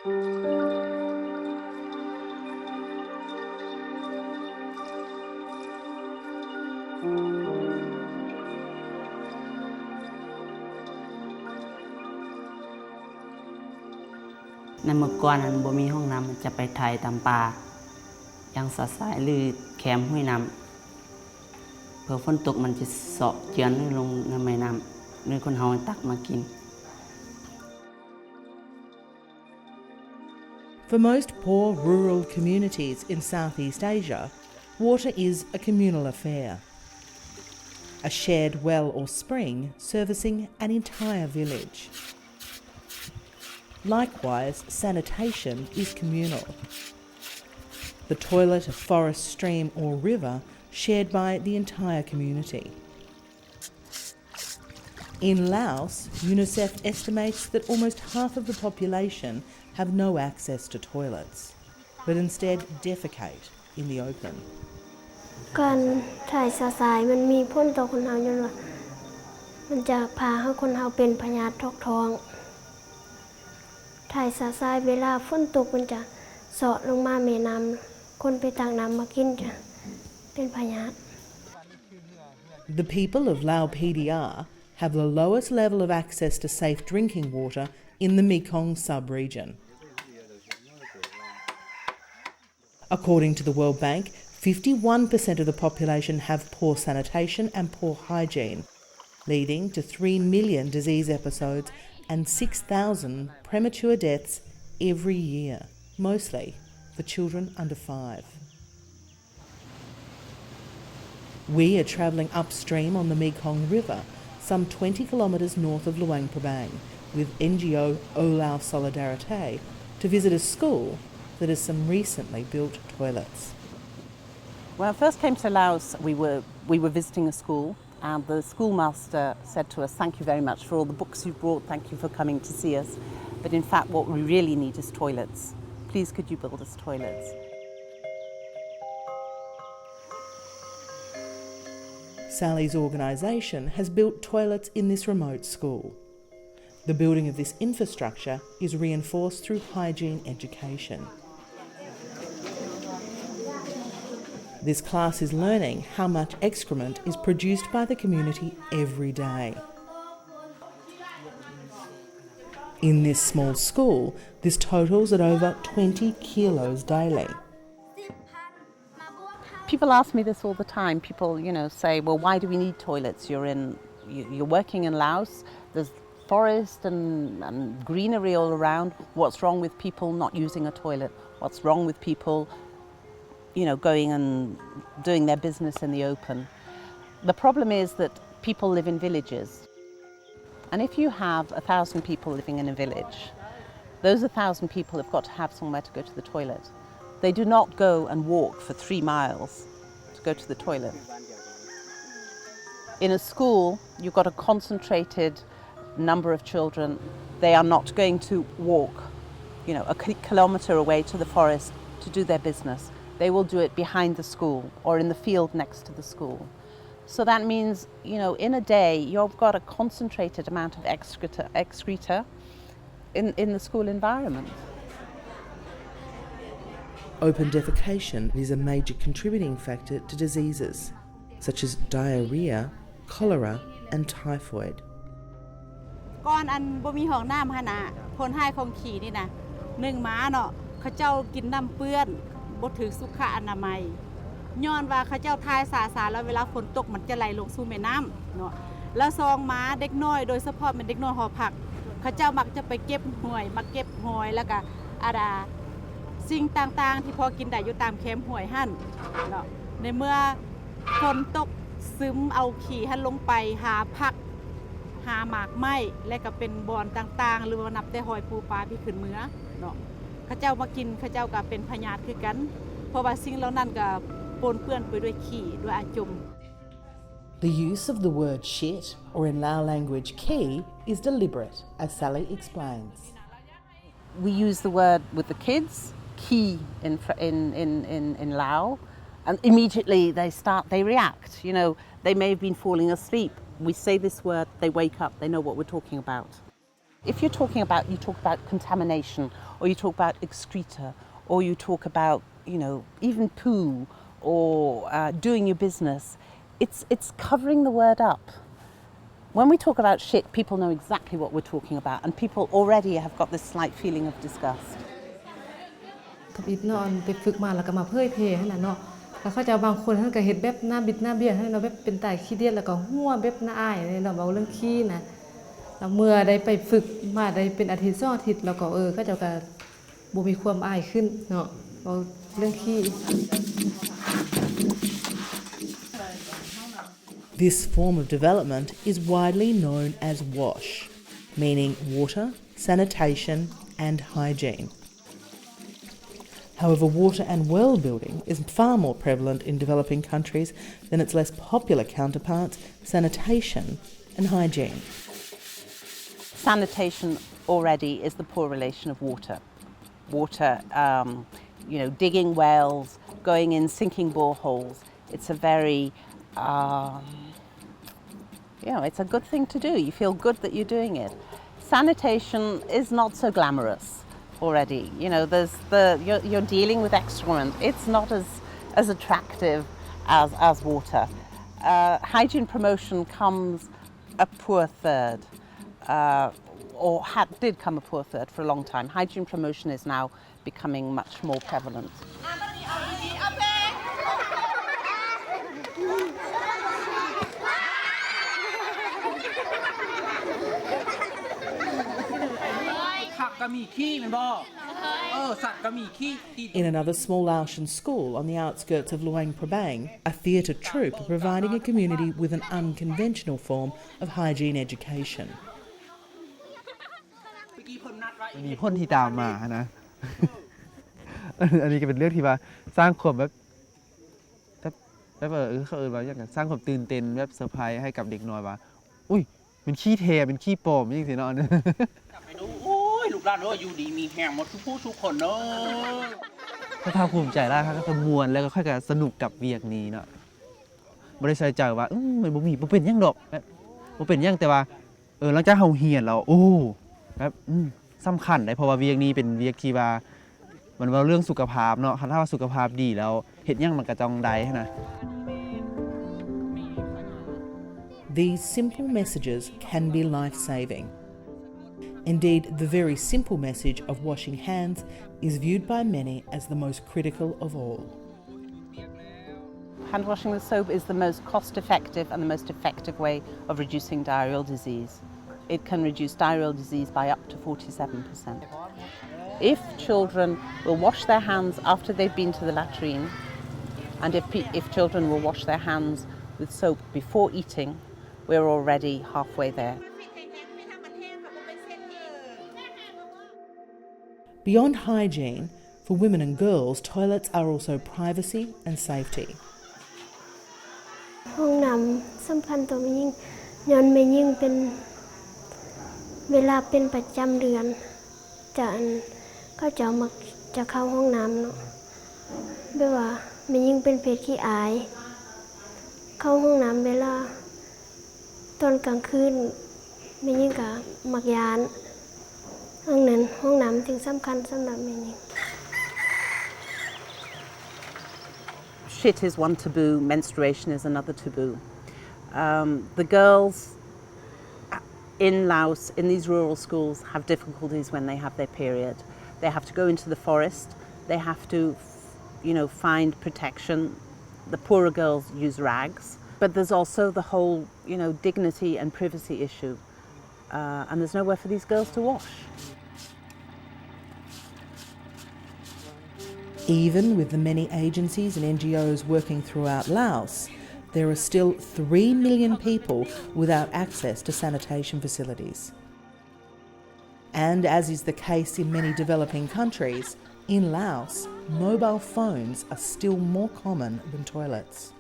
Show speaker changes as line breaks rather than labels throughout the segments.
ในเมื่อก่อนนั้นบ่มีห้องน้ำมันจะไปถ่ายตามป่าอย่างสะสายหรือแคมห้วยน้ำเพื่อฝนตกมันจะเสาะเจือนลงในแม่น้ำหรือคนเฮาตักมากิน
For most poor rural communities in Southeast Asia, water is a communal affair. A shared well or spring servicing an entire village. Likewise, sanitation is communal. The toilet, a forest, stream or river shared by the entire community. In Laos, UNICEF estimates that almost half of the population have no access to toilets, but instead defecate in the open.
การถ่ายสายมันมีผลต่อคนเฮาอยู่ว่ามันจะพาให้คนเฮาเป็นพยาธิท้องถ่ายสายเวลาฝนตกมันจะเสาะลงมาแม่น้ำคนไปตักน้ำมากินจะเป็นพยาธิ
The people of Lao PDR have the lowest level of access to safe drinking water in the Mekong sub-region. According to the World Bank, 51% of the population have poor sanitation and poor hygiene, leading to 3 million disease episodes and 6,000 premature deaths every year, mostly for children under 5. We are travelling upstream on the Mekong River, some 20 kilometres north of Luang Prabang, with NGO Lao Solidarité to visit a school that has some recently built toilets.
When I first came to Laos, we were visiting a school, and the schoolmaster said to us, "Thank you very much for all the books you brought, thank you for coming to see us, but in fact what we really need is toilets. Please could you build us toilets?"
Sally's organisation has built toilets in this remote school. The building of this infrastructure is reinforced through hygiene education. This class is learning how much excrement is produced by the community every day. In this small school, this totals at over 20 kilos daily.
People ask me this all the time. People, say, "Well, why do we need toilets? You're working in Laos. There's forest and greenery all around. What's wrong with people not using a toilet? What's wrong with people, going and doing their business in the open?" The problem is that people live in villages. And if you have 1,000 people living in a village, those 1,000 people have got to have somewhere to go to the toilet. They do not go and walk for 3 miles to go to the toilet. In a school, you've got a concentrated number of children. They are not going to walk, a kilometre away to the forest to do their business. They will do it behind the school or in the field next to the school. So that means, in a day, you've got a concentrated amount of excreta in the school environment.
Open defecation is a major contributing factor to diseases such as diarrhea, cholera and typhoid.
ก่อนอันบ่มีห้องน้ำหั่นน่ะคนหายของขี่นี่นะ1หมาเนาะเขาเจ้ากินน้ำเปื้อนบ่ถูกสุขอนามัยย้อนว่าเขาเจ้าทายสาแล้วเวลาฝนตกมันจะไหลลงสู่แม่น้ำเนาะแล้วซองหมาเด็กน้อยโดยเฉพาะเป็นเด็กน้อยหอผักเขาเจ้ามักจะไปเก็บหอยมาเก็บหอยแล้วก็สิ่งต่างๆที่พอกินได้อยู่ตามแคมป์ห้วยหั่นเนาะในเมื่อฝนตกซึมเอาขี้หั่นลงไปหาผักหาหมากไม้และก็เป็นบ่อนต่างๆหรือว่านับแต่หอยปูปลาที่ขึ้นเมื้อเนาะเขาเจ้ามากินเขาเจ้าก็เป็นพยาธิคือกันเพราะว่าสิ่งเหล่านั้นก็ปนเปื้อนไปด้วยขี้ด้วยอาจม
The use of the word shit, or in Lao language ki, is deliberate, as Sally explains.
We use the word with the kids, ki in Lao, and immediately they react. They may have been falling asleep. We say this word, they wake up, they know what we're talking about. If you talk about contamination, or you talk about excreta, or you talk about, even poo, or doing your business, it's covering the word up. When we talk about shit, people know exactly what we're talking about, and people already have got this slight feeling of disgust.
ทบิดเนาะไปฝึกมาแล้วก็มาเผยแพร่หั่นน่ะเนาะแล้วเขาเจ้าบางคนเฮาก็เฮ็ดแบบหน้าบิดหน้าเบี้ยให้เนาะแบบเป็นตายขี้เดียดแล้วก็หัวแบบหน้าอ้ายเนาะเว้าเรื่องขี้นะแล้วเมื่อได้ไปฝึกมาได้เป็นอาทิตย์2อาทิตย์แล้วก็เขาเจ้าก็บ่มีความอายขึ้นเนาะเว้าเรื่องขี้
This form of development is widely known as WASH, meaning water, sanitation and hygiene. However, water and well building is far more prevalent in developing countries than its less popular counterparts, sanitation and hygiene.
Sanitation already is the poor relation of water. Water, digging wells, going in, sinking boreholes. It's a very, it's a good thing to do. You feel good that you're doing it. Sanitation is not so glamorous already. You're dealing with excrement. It's not as attractive as water. Hygiene promotion comes a poor third, did come a poor third for a long time. Hygiene promotion is now becoming much more prevalent.
In another small Laotian school on the outskirts of Luang Prabang, a theatre troupe are providing a community with an unconventional form of hygiene education.
มีพ่นที่ตามมานะ อันนี้ก็เป็นเรื่องที่ว่าสร้างความแบบเขาว่าอย่างสร้างความตื่นเต้นแบบเซอร์ไพรส์ให้กับเด็กน้อยว่าอุ้ยเป็นขี้เทเป็นขี้ปลอมจังซี่เนาะ
ไปดูโอ้ยลูกหลานอยู่ดีมีแห้งหมดทุกผู้ทุกคนเนาะ
เขาภาคภูมิใจได้ครับก็คือมวนแล้วก็ค่อยกันสนุกกับเวียกนี้เนาะบ่ได้ใส่ใจว่ามันบ่มีบ่เป็นหยังดอกบ่เป็นหยังแต่ว่าหลังจากเฮาเรียนแล้วโอ้แบบสำคัญได้เพราะว่าเวียกนี้เป็นเวียกที่ว่ามันว่าเรื่องสุขภาพเนาะถ้าว่าสุขภาพดีแล้วเฮ็ดหยังมันก็ต้องได้นะ
These simple messages can be life-saving. Indeed, the very simple message of washing hands is viewed by many as the most critical of all.
Hand washing with soap is the most cost-effective and the most effective way of reducing diarrheal disease. It can reduce diarrheal disease by up to 47%. If children will wash their hands after they've been to the latrine, and if children will wash their hands with soap before eating, we're already halfway there.
Beyond hygiene, for women and girls, toilets are also privacy and safety.
ห้องน้ำสำคัญตัวแม่ยิ่งย้อนแม่ยิ่งเป็นเวลาเป็นประจำเดือนเขาจะมักจะเข้าห้องน้ำเนาะแบบว่าแม่ยิ่งเป็นเพศขี้อายเข้าห้องน้ำเวลาตอนกลางคืนแม่ยิ่งก็มักยานดังนั้นห้องน้ำจึงสำคัญสำหรับแม่ยิ่ง
Shit is one taboo, menstruation is another taboo. The girls in Laos, in these rural schools, have difficulties when they have their period. They have to go into the forest, they have to, find protection. The poorer girls use rags. But there's also the whole, dignity and privacy issue. And there's nowhere for these girls to wash.
Even with the many agencies and NGOs working throughout Laos, there are still 3 million people without access to sanitation facilities. And as is the case in many developing countries, in Laos, mobile phones are still more common than toilets.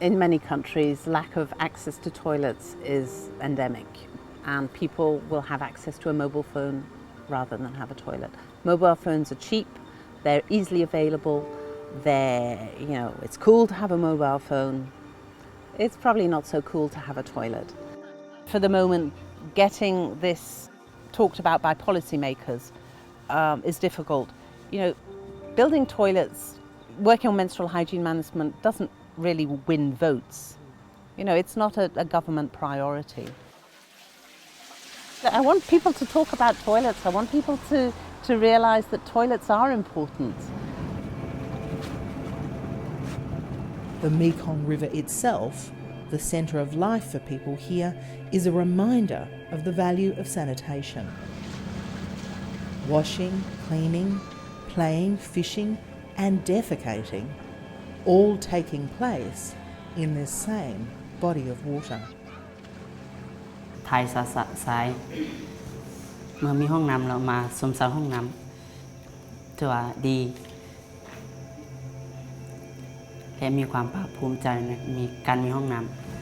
In many countries, lack of access to toilets is endemic, and people will have access to a mobile phone rather than have a toilet. Mobile phones are cheap, they're easily available, it's cool to have a mobile phone. It's probably not so cool to have a toilet. For the moment, getting this talked about by policymakers is difficult. You know, building toilets, working on menstrual hygiene management doesn't really win votes. You know, it's not a government priority. I want people to talk about toilets. I want people to realise that toilets are important.
The Mekong River itself, the centre of life for people here, is a reminder of the value of sanitation. Washing, cleaning, playing, fishing and defecating, all taking place in this same body of water.
ไทยสายเมื่อมีห้องน้ำเรามาสมสารห้องน้ำถือว่าดีและมีความภาคภูมิใจในมีการมีห้องน้ำ